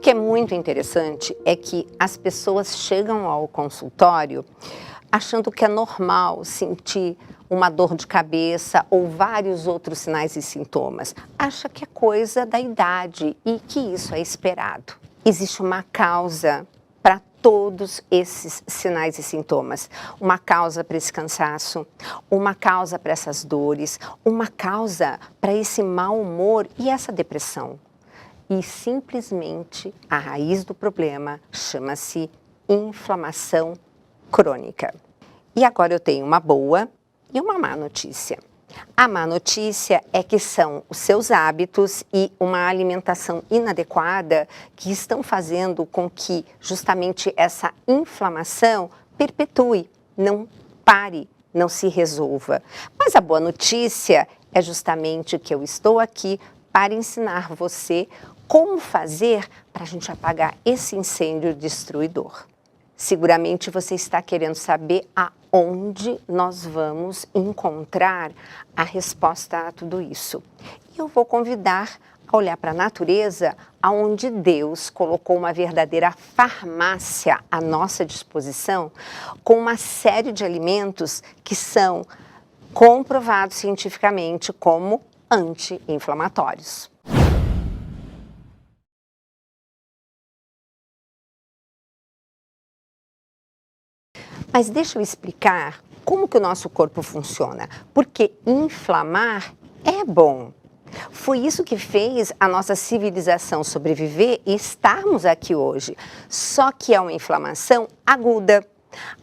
que é muito interessante é que as pessoas chegam ao consultório achando que é normal sentir uma dor de cabeça ou vários outros sinais e sintomas. Acha que é coisa da idade e que isso é esperado. Existe uma causa para todos esses sinais e sintomas. Uma causa para esse cansaço, uma causa para essas dores, uma causa para esse mau humor e essa depressão. E simplesmente a raiz do problema chama-se inflamação crônica. E agora eu tenho uma boa e uma má notícia. A má notícia é que são os seus hábitos e uma alimentação inadequada que estão fazendo com que justamente essa inflamação perpetue, não pare, não se resolva. Mas a boa notícia é justamente que eu estou aqui para ensinar você como fazer para a gente apagar esse incêndio destruidor. Seguramente você está querendo saber aonde nós vamos encontrar a resposta a tudo isso. E eu vou convidar a olhar para a natureza, aonde Deus colocou uma verdadeira farmácia à nossa disposição, com uma série de alimentos que são comprovados cientificamente como anti-inflamatórios. Mas deixa eu explicar como que o nosso corpo funciona, porque inflamar é bom. Foi isso que fez a nossa civilização sobreviver e estarmos aqui hoje. Só que é uma inflamação aguda,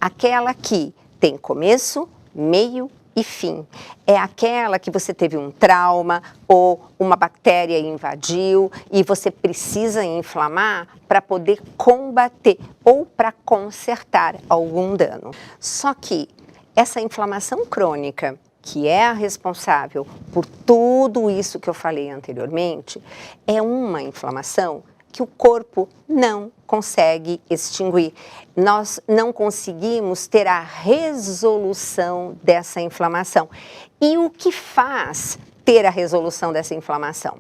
aquela que tem começo, meio e fim. É aquela que você teve um trauma ou uma bactéria invadiu e você precisa inflamar para poder combater ou para consertar algum dano. Só que essa inflamação crônica, que é a responsável por tudo isso que eu falei anteriormente, é uma inflamação que o corpo não consegue extinguir. Nós não conseguimos ter a resolução dessa inflamação. E o que faz ter a resolução dessa inflamação?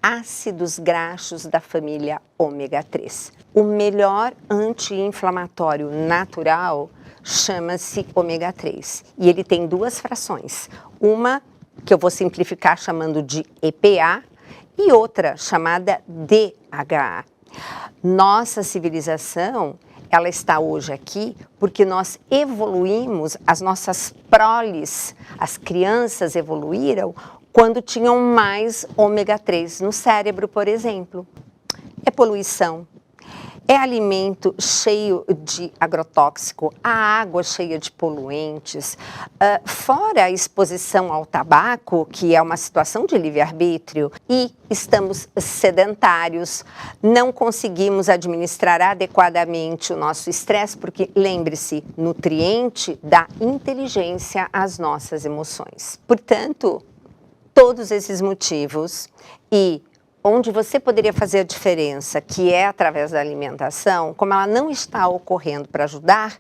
Ácidos graxos da família ômega 3. O melhor anti-inflamatório natural chama-se ômega 3. E ele tem duas frações. Uma que eu vou simplificar chamando de EPA, e outra chamada DHA. Nossa civilização, ela está hoje aqui porque nós evoluímos, as nossas proles, as crianças evoluíram quando tinham mais ômega 3 no cérebro, por exemplo. É poluição. É alimento cheio de agrotóxico, a água cheia de poluentes, fora a exposição ao tabaco, que é uma situação de livre-arbítrio, e estamos sedentários, não conseguimos administrar adequadamente o nosso estresse, porque, lembre-se, nutriente dá inteligência às nossas emoções. Portanto, todos esses motivos e onde você poderia fazer a diferença, que é através da alimentação, como ela não está ocorrendo para ajudar,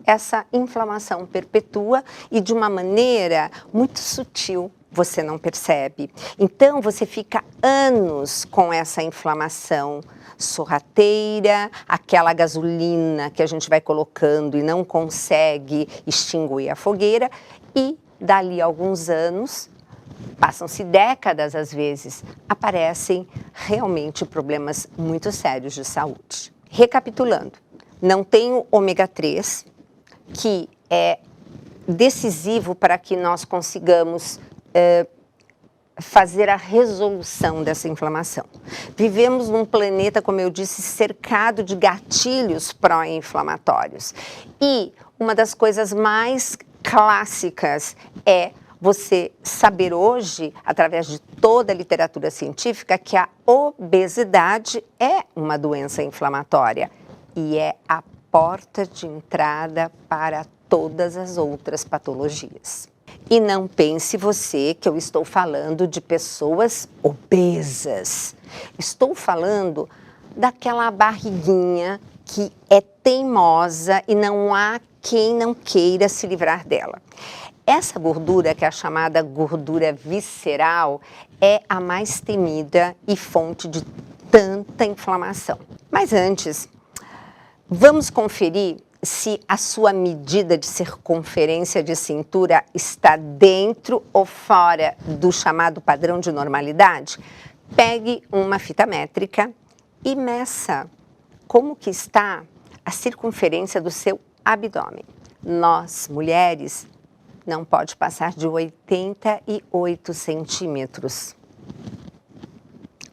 essa inflamação perpetua e de uma maneira muito sutil, você não percebe. Então, você fica anos com essa inflamação sorrateira, aquela gasolina que a gente vai colocando e não consegue extinguir a fogueira, e dali a alguns anos, passam-se décadas às vezes, aparecem realmente problemas muito sérios de saúde. Recapitulando, não tenho ômega 3, que é decisivo para que nós consigamos fazer a resolução dessa inflamação. Vivemos num planeta, como eu disse, cercado de gatilhos pró-inflamatórios. E uma das coisas mais clássicas é você saber hoje, através de toda a literatura científica, que a obesidade é uma doença inflamatória e é a porta de entrada para todas as outras patologias. E não pense você que eu estou falando de pessoas obesas. Estou falando daquela barriguinha que é teimosa e não há quem não queira se livrar dela. Essa gordura, que é a chamada gordura visceral, é a mais temida e fonte de tanta inflamação. Mas antes, vamos conferir se a sua medida de circunferência de cintura está dentro ou fora do chamado padrão de normalidade. Pegue uma fita métrica e meça como que está a circunferência do seu abdômen. Nós, mulheres, não pode passar de 88 centímetros.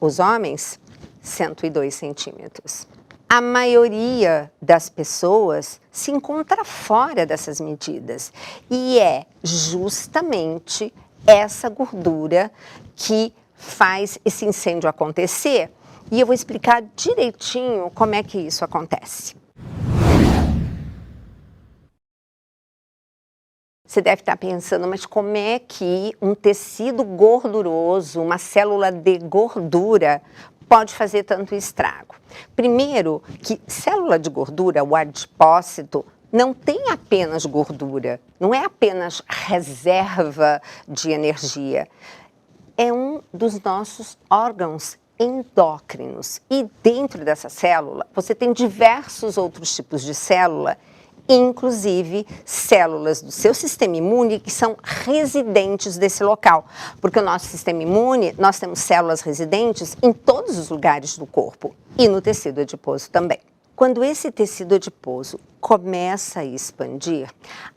Os homens, 102 centímetros. A maioria das pessoas se encontra fora dessas medidas e é justamente essa gordura que faz esse incêndio acontecer, e eu vou explicar direitinho como é que isso acontece. Você deve estar pensando, mas como é que um tecido gorduroso, uma célula de gordura, pode fazer tanto estrago? Primeiro, que célula de gordura, o adipócito, não tem apenas gordura, não é apenas reserva de energia. É um dos nossos órgãos endócrinos. E dentro dessa célula, você tem diversos outros tipos de célula, inclusive células do seu sistema imune que são residentes desse local. Porque o nosso sistema imune, nós temos células residentes em todos os lugares do corpo e no tecido adiposo também. Quando esse tecido adiposo começa a expandir,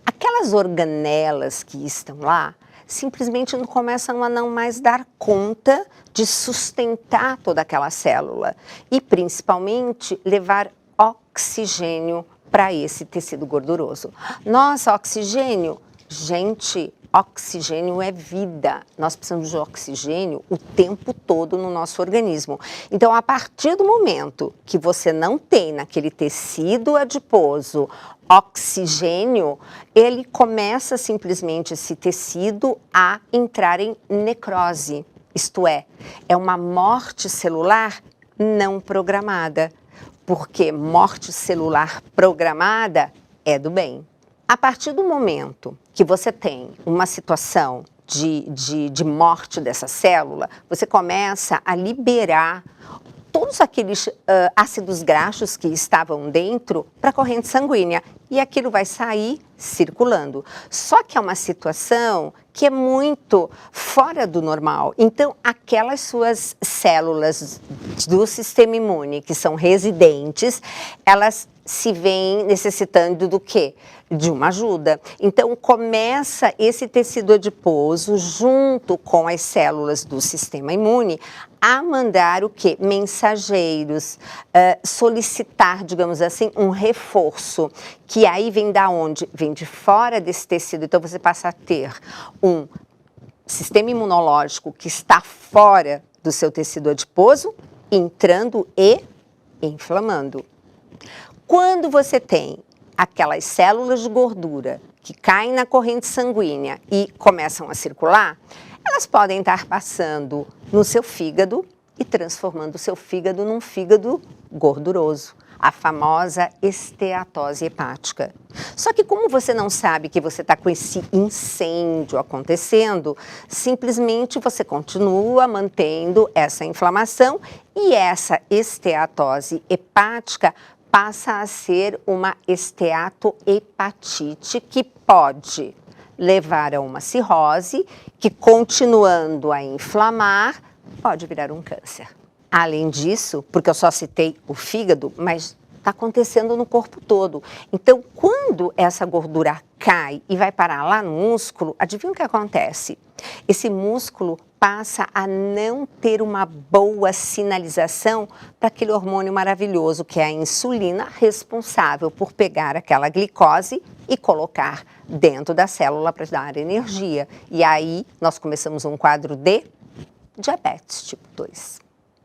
aquelas organelas que estão lá simplesmente não começam a não mais dar conta de sustentar toda aquela célula e principalmente levar oxigênio para esse tecido gorduroso. Nossa, oxigênio? Gente, oxigênio é vida. Nós precisamos de oxigênio o tempo todo no nosso organismo. Então, a partir do momento que você não tem naquele tecido adiposo oxigênio, ele começa simplesmente esse tecido a entrar em necrose. Isto é uma morte celular não programada. Porque morte celular programada é do bem. A partir do momento que você tem uma situação de morte dessa célula, você começa a liberar todos aqueles ácidos graxos que estavam dentro para a corrente sanguínea e aquilo vai sair circulando. Só que é uma situação que é muito fora do normal. Então, aquelas suas células do sistema imune que são residentes, elas se veem necessitando do quê? De uma ajuda. Então, começa esse tecido adiposo, junto com as células do sistema imune, a mandar o quê? Mensageiros, solicitar, digamos assim, um reforço, que aí vem da onde? Vem de fora desse tecido. Então, você passa a ter um sistema imunológico que está fora do seu tecido adiposo, entrando e inflamando. Quando você tem aquelas células de gordura que caem na corrente sanguínea e começam a circular, elas podem estar passando no seu fígado e transformando o seu fígado num fígado gorduroso, a famosa esteatose hepática. Só que como você não sabe que você está com esse incêndio acontecendo, simplesmente você continua mantendo essa inflamação e essa esteatose hepática passa a ser uma esteatohepatite que pode levar a uma cirrose, que continuando a inflamar, pode virar um câncer. Além disso, porque eu só citei o fígado, mas está acontecendo no corpo todo. Então, quando essa gordura cai e vai parar lá no músculo, adivinha o que acontece? Esse músculo passa a não ter uma boa sinalização para aquele hormônio maravilhoso que é a insulina, responsável por pegar aquela glicose e colocar dentro da célula para dar energia. E aí nós começamos um quadro de diabetes tipo 2.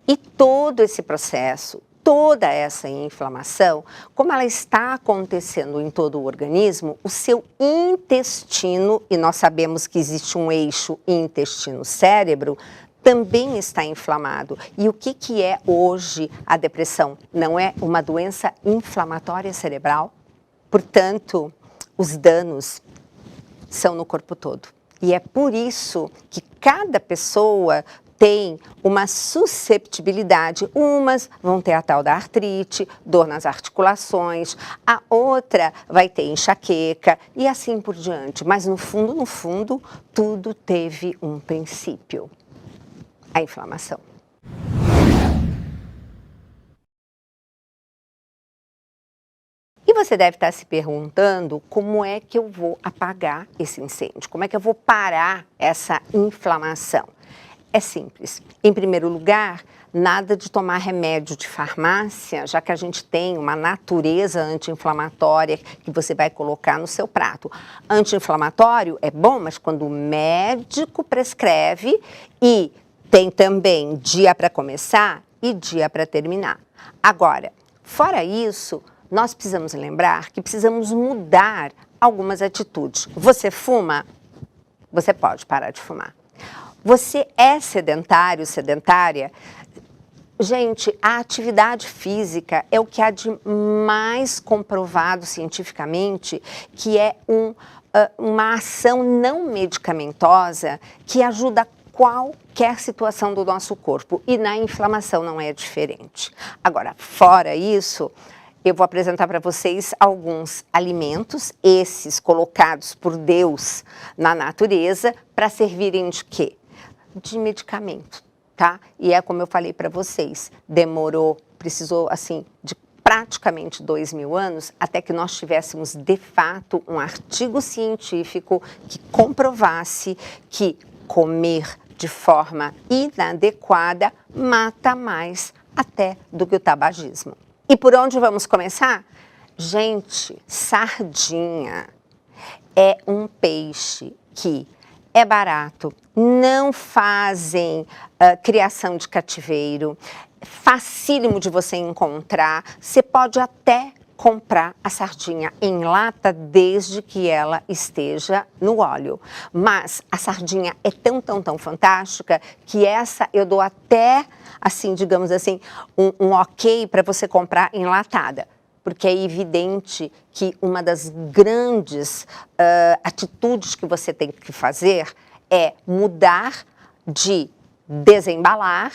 E todo esse processo, toda essa inflamação, como ela está acontecendo em todo o organismo, o seu intestino, e nós sabemos que existe um eixo intestino-cérebro, também está inflamado. E o que é hoje a depressão? Não é uma doença inflamatória cerebral? Portanto, os danos são no corpo todo. E é por isso que cada pessoa tem uma susceptibilidade. Umas vão ter a tal da artrite, dor nas articulações, a outra vai ter enxaqueca e assim por diante. Mas no fundo, tudo teve um princípio: a inflamação. E você deve estar se perguntando como é que eu vou apagar esse incêndio, como é que eu vou parar essa inflamação. É simples. Em primeiro lugar, nada de tomar remédio de farmácia, já que a gente tem uma natureza anti-inflamatória que você vai colocar no seu prato. Anti-inflamatório é bom, mas quando o médico prescreve, e tem também dia para começar e dia para terminar. Agora, fora isso, nós precisamos lembrar que precisamos mudar algumas atitudes. Você fuma? Você pode parar de fumar. Você é sedentário, sedentária? Gente, a atividade física é o que há de mais comprovado cientificamente, que é uma ação não medicamentosa que ajuda qualquer situação do nosso corpo. E na inflamação não é diferente. Agora, fora isso, eu vou apresentar para vocês alguns alimentos, esses colocados por Deus na natureza, para servirem de quê? De medicamento, tá? E é como eu falei para vocês, precisou assim de praticamente 2000 anos até que nós tivéssemos de fato um artigo científico que comprovasse que comer de forma inadequada mata mais até do que o tabagismo. E por onde vamos começar? Gente, sardinha é um peixe que é barato, não fazem criação de cativeiro, facílimo de você encontrar. Você pode até comprar a sardinha em lata desde que ela esteja no óleo. Mas a sardinha é tão fantástica que essa eu dou até, assim, digamos assim, um ok para você comprar enlatada. Porque é evidente que uma das grandes atitudes que você tem que fazer é mudar de desembalar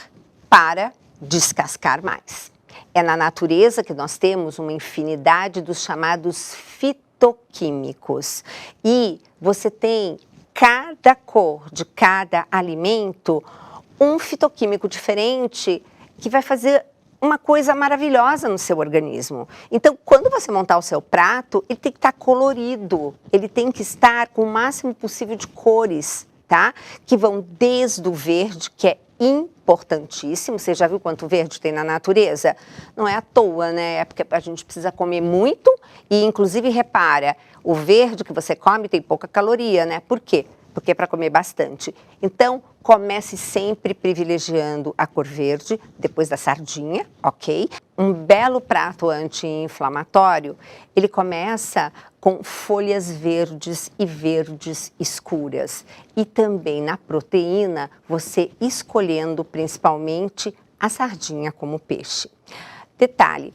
para descascar mais. É na natureza que nós temos uma infinidade dos chamados fitoquímicos. E você tem cada cor de cada alimento um fitoquímico diferente que vai fazer uma coisa maravilhosa no seu organismo. Então, quando você montar o seu prato, ele tem que estar colorido, ele tem que estar com o máximo possível de cores, tá? Que vão desde o verde, que é importantíssimo. Você já viu quanto verde tem na natureza? Não é à toa, né? É porque a gente precisa comer muito e, inclusive, repara, o verde que você come tem pouca caloria, né? Por quê? Porque é para comer bastante. Então, comece sempre privilegiando a cor verde, depois da sardinha, ok? Um belo prato anti-inflamatório, ele começa com folhas verdes e verdes escuras. E também na proteína, você escolhendo principalmente a sardinha como peixe. Detalhe,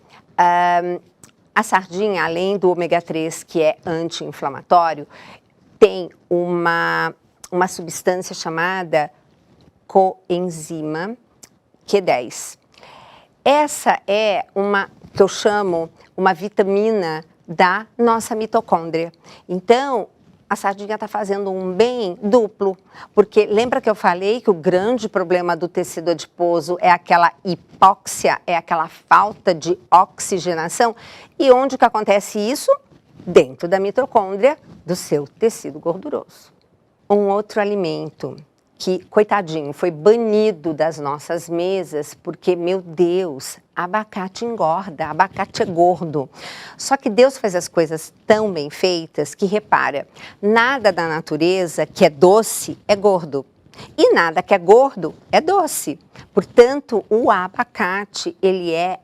a sardinha, além do ômega 3, que é anti-inflamatório, tem uma substância chamada coenzima Q10. Essa é que eu chamo uma vitamina da nossa mitocôndria. Então, a sardinha está fazendo um bem duplo, porque lembra que eu falei que o grande problema do tecido adiposo é aquela hipóxia, é aquela falta de oxigenação? E onde que acontece isso? Dentro da mitocôndria do seu tecido gorduroso. Um outro alimento que, coitadinho, foi banido das nossas mesas porque, meu Deus, abacate engorda, abacate é gordo. Só que Deus faz as coisas tão bem feitas que, repara, nada da natureza que é doce é gordo. E nada que é gordo é doce. Portanto, o abacate, ele é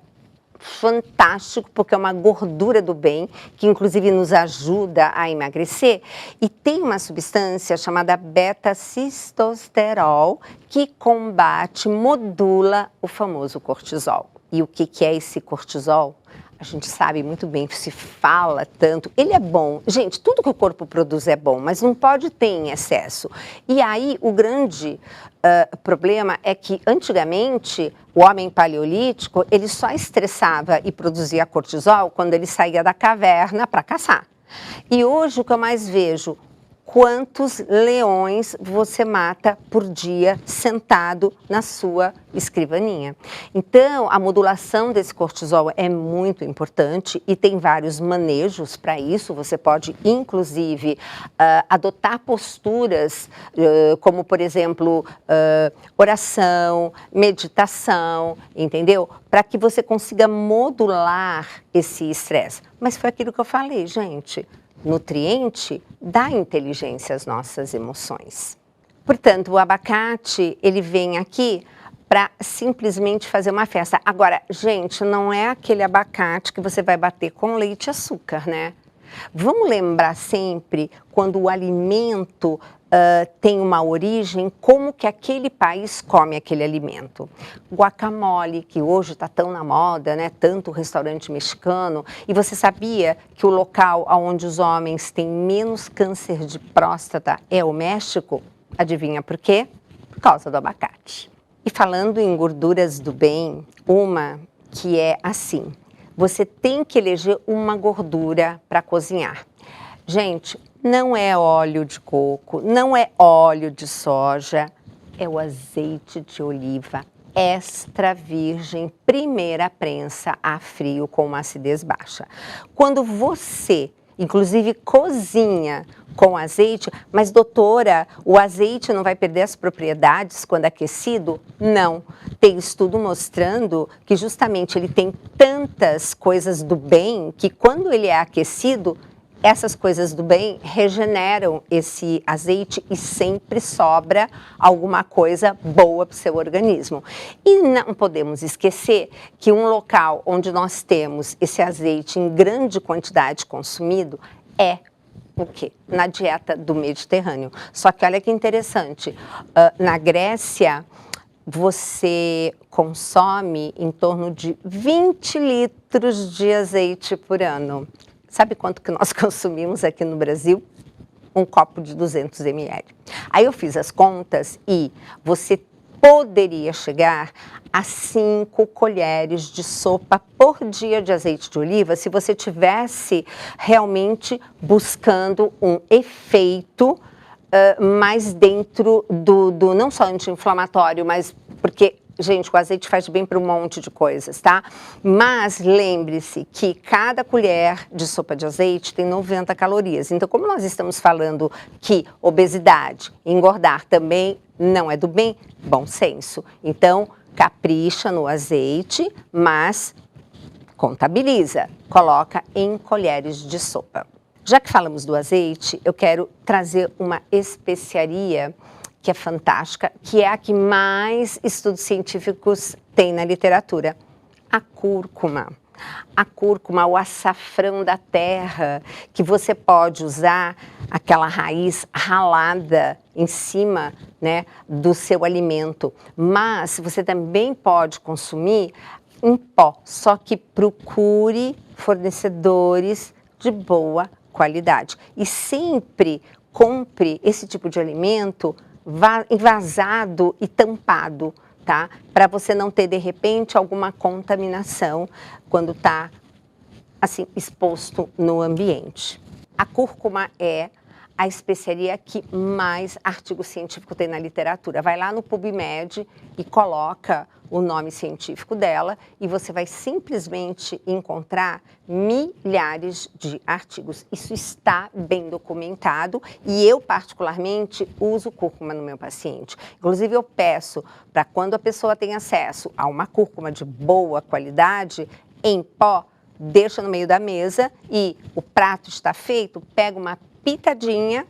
fantástico porque é uma gordura do bem, que inclusive nos ajuda a emagrecer, e tem uma substância chamada beta-cistosterol que combate, modula o famoso cortisol. E o que é esse cortisol? a gente sabe muito bem, se fala tanto, ele é bom. Gente, tudo que o corpo produz é bom, mas não pode ter em excesso. E aí o grande problema é que antigamente o homem paleolítico, ele só estressava e produzia cortisol quando ele saía da caverna para caçar. E hoje o que eu mais vejo, quantos leões você mata por dia sentado na sua escrivaninha. Então, a modulação desse cortisol é muito importante e tem vários manejos para isso. Você pode, inclusive, adotar posturas como, por exemplo, oração, meditação, entendeu? Para que você consiga modular esse estresse. Mas foi aquilo que eu falei, gente. Nutriente dá inteligência às nossas emoções. Portanto, o abacate, ele vem aqui para simplesmente fazer uma festa. Agora, gente, não é aquele abacate que você vai bater com leite e açúcar, né? Vamos lembrar sempre, quando o alimento tem uma origem, como que aquele país come aquele alimento. Guacamole, que hoje está tão na moda, né? Tanto restaurante mexicano. E você sabia que o local onde os homens têm menos câncer de próstata é o México? Adivinha por quê? Por causa do abacate. E falando em gorduras do bem, uma que é assim, você tem que eleger uma gordura para cozinhar. Gente, não é óleo de coco, não é óleo de soja, é o azeite de oliva extra virgem, primeira prensa a frio com uma acidez baixa. Quando você, inclusive, cozinha com azeite, mas doutora, o azeite não vai perder as propriedades quando aquecido? Não. Tem estudo mostrando que justamente ele tem tantas coisas do bem que quando ele é aquecido, essas coisas do bem regeneram esse azeite e sempre sobra alguma coisa boa para o seu organismo. E não podemos esquecer que um local onde nós temos esse azeite em grande quantidade consumido é o quê? Na dieta do Mediterrâneo. Só que olha que interessante, na Grécia você consome em torno de 20 litros de azeite por ano. Sabe quanto que nós consumimos aqui no Brasil? Um copo de 200 ml. Aí eu fiz as contas e você poderia chegar a 5 colheres de sopa por dia de azeite de oliva se você tivesse realmente buscando um efeito mais dentro do não só anti-inflamatório, mas porque, gente, o azeite faz bem para um monte de coisas, tá? Mas lembre-se que cada colher de sopa de azeite tem 90 calorias. Então, como nós estamos falando que obesidade, engordar também não é do bem, bom senso. Então, capricha no azeite, mas contabiliza, coloca em colheres de sopa. Já que falamos do azeite, eu quero trazer uma especiaria que é fantástica, que é a que mais estudos científicos tem na literatura, a cúrcuma. A cúrcuma, o açafrão da terra, que você pode usar aquela raiz ralada em cima, né, do seu alimento. Mas você também pode consumir em pó, só que procure fornecedores de boa qualidade. E sempre compre esse tipo de alimento envasado e tampado, tá? Para você não ter, de repente, alguma contaminação quando está, assim, exposto no ambiente. A cúrcuma é a especiaria que mais artigo científico tem na literatura. Vai lá no PubMed e coloca o nome científico dela e você vai simplesmente encontrar milhares de artigos. Isso está bem documentado e eu, particularmente, uso cúrcuma no meu paciente. Inclusive, eu peço para quando a pessoa tem acesso a uma cúrcuma de boa qualidade, em pó, deixa no meio da mesa e o prato está feito, pega uma pitadinha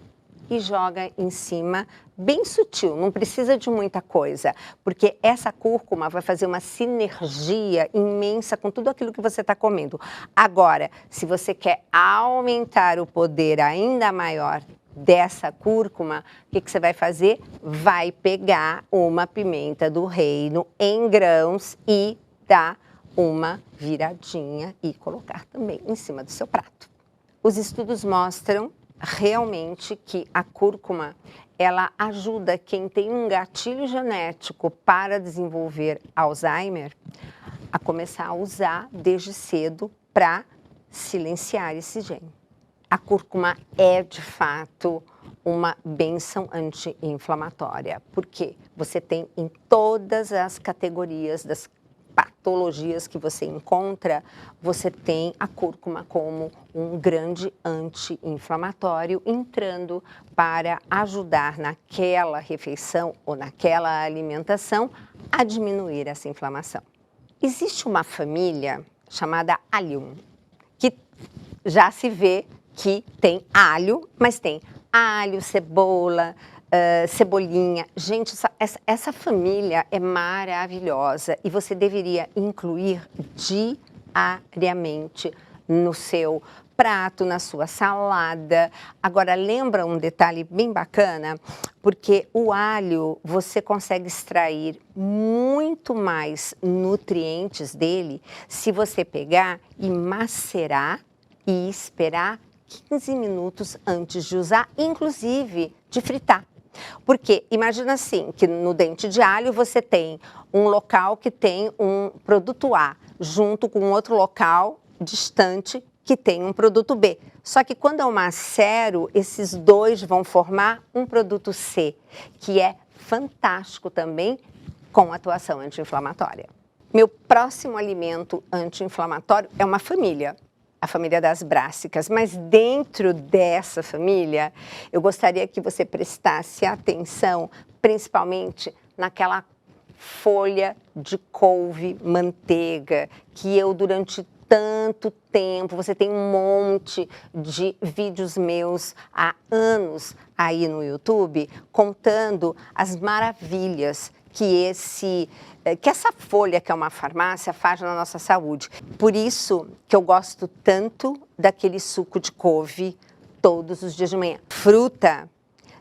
e joga em cima, bem sutil, não precisa de muita coisa, porque essa cúrcuma vai fazer uma sinergia imensa com tudo aquilo que você está comendo. Agora, se você quer aumentar o poder ainda maior dessa cúrcuma, o que você vai fazer? Vai pegar uma pimenta do reino em grãos e dar uma viradinha e colocar também em cima do seu prato. Os estudos mostram realmente que a cúrcuma, ela ajuda quem tem um gatilho genético para desenvolver Alzheimer a começar a usar desde cedo para silenciar esse gene. A cúrcuma é, de fato, uma bênção anti-inflamatória, porque você tem em todas as categorias das patologias que você encontra, você tem a cúrcuma como um grande anti-inflamatório entrando para ajudar naquela refeição ou naquela alimentação a diminuir essa inflamação. Existe uma família chamada Allium, que já se vê que tem alho, mas tem alho, cebola, cebolinha. Gente, essa família é maravilhosa e você deveria incluir diariamente no seu prato, na sua salada. Agora, lembra um detalhe bem bacana? Porque o alho, você consegue extrair muito mais nutrientes dele se você pegar e macerar e esperar 15 minutos antes de usar, inclusive de fritar. Porque imagina assim, que no dente de alho você tem um local que tem um produto A, junto com outro local distante que tem um produto B. Só que quando eu macero, esses dois vão formar um produto C, que é fantástico também com atuação anti-inflamatória. Meu próximo alimento anti-inflamatório é uma família. A família das brássicas, mas dentro dessa família, eu gostaria que você prestasse atenção, principalmente naquela folha de couve manteiga, que eu durante tanto tempo, você tem um monte de vídeos meus há anos aí no YouTube, contando as maravilhas que essa folha, que é uma farmácia, faz na nossa saúde. Por isso que eu gosto tanto daquele suco de couve todos os dias de manhã. Fruta,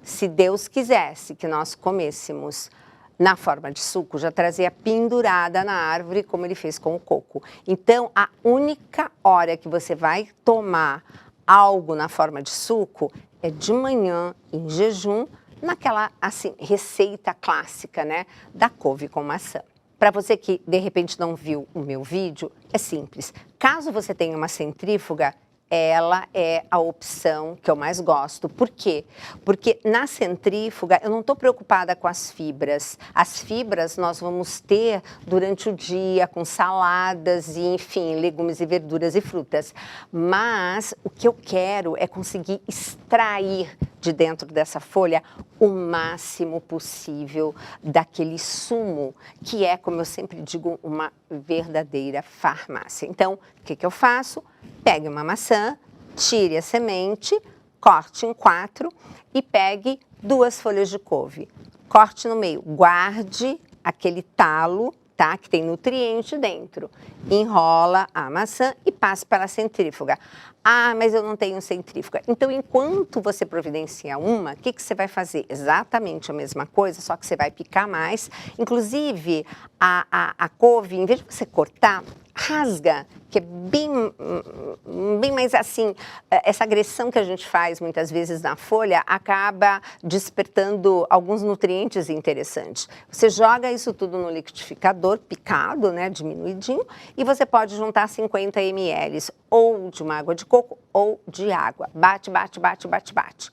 se Deus quisesse que nós comêssemos na forma de suco, já trazia pendurada na árvore, como ele fez com o coco. Então, a única hora que você vai tomar algo na forma de suco é de manhã, em jejum, naquela, assim, receita clássica, né, da couve com maçã. Para você que, de repente, não viu o meu vídeo, é simples. Caso você tenha uma centrífuga, ela é a opção que eu mais gosto. Por quê? Porque na centrífuga eu não estou preocupada com as fibras. As fibras nós vamos ter durante o dia com saladas e, enfim, legumes e verduras e frutas. Mas o que eu quero é conseguir extrair de dentro dessa folha o máximo possível daquele sumo, que é, como eu sempre digo, uma verdadeira farmácia. Então, o que eu faço? Pegue uma maçã, tire a semente, corte em 4 e pegue 2 folhas de couve. Corte no meio, guarde aquele talo, tá, que tem nutriente dentro. Enrola a maçã e passe para a centrífuga. Ah, mas eu não tenho centrífuga. Então, enquanto você providencia uma, o que você vai fazer? Exatamente a mesma coisa, só que você vai picar mais. Inclusive, a couve, em vez de você cortar, rasga, que é bem mais assim, essa agressão que a gente faz muitas vezes na folha acaba despertando alguns nutrientes interessantes. Você joga isso tudo no liquidificador, picado, né, diminuidinho, e você pode juntar 50 ml ou de uma água de coco ou de água. Bate, bate, bate, bate, bate.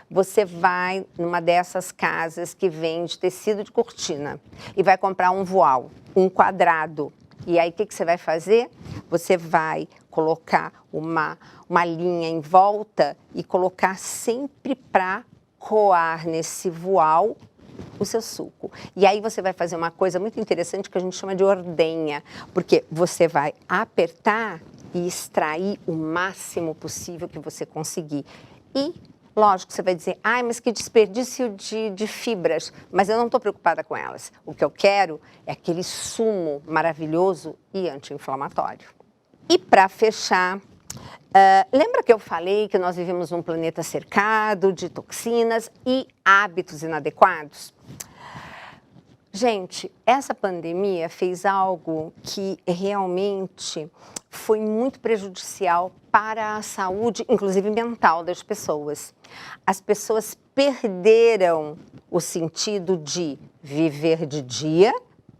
Você vai numa dessas casas que vende tecido de cortina e vai comprar um voal, um quadrado. E aí, o que você vai fazer? Você vai colocar uma linha em volta e colocar sempre para coar nesse voal o seu suco. E aí você vai fazer uma coisa muito interessante que a gente chama de ordenha, porque você vai apertar e extrair o máximo possível que você conseguir. E lógico, você vai dizer, ai, mas que desperdício de fibras, mas eu não estou preocupada com elas. O que eu quero é aquele sumo maravilhoso e anti-inflamatório. E para fechar, lembra que eu falei que nós vivemos num planeta cercado de toxinas e hábitos inadequados? Gente, essa pandemia fez algo que realmente foi muito prejudicial para a saúde, inclusive mental, das pessoas. As pessoas perderam o sentido de viver de dia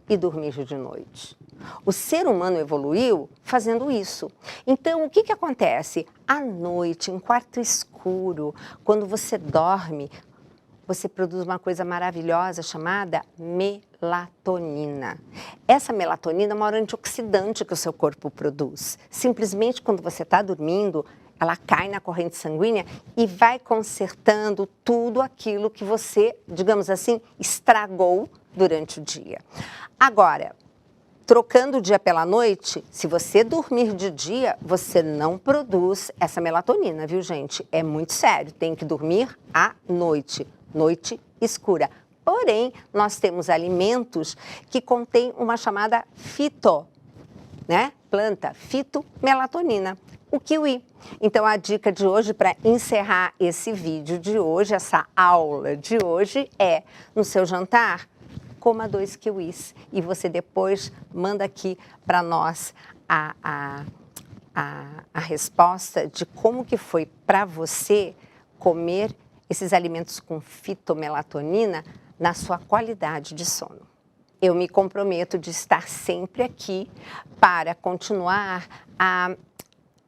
e dormir de noite. O ser humano evoluiu fazendo isso. Então, o que acontece? À noite, em quarto escuro, quando você dorme, você produz uma coisa maravilhosa chamada melatonina. Essa melatonina é uma antioxidante que o seu corpo produz. Simplesmente quando você está dormindo, ela cai na corrente sanguínea e vai consertando tudo aquilo que você, digamos assim, estragou durante o dia. Agora, trocando o dia pela noite, se você dormir de dia, você não produz essa melatonina, viu, gente? É muito sério, tem que dormir à noite. Noite escura. Porém, nós temos alimentos que contêm uma chamada planta, fitomelatonina, o kiwi. Então, a dica de hoje para encerrar esse vídeo de hoje, essa aula de hoje é, no seu jantar, coma 2 kiwis e você depois manda aqui para nós a resposta de como que foi para você comer esses alimentos com fitomelatonina na sua qualidade de sono. Eu me comprometo de estar sempre aqui para continuar a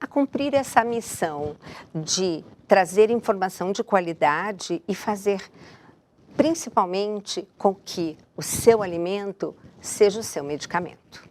cumprir essa missão de trazer informação de qualidade e fazer principalmente com que o seu alimento seja o seu medicamento.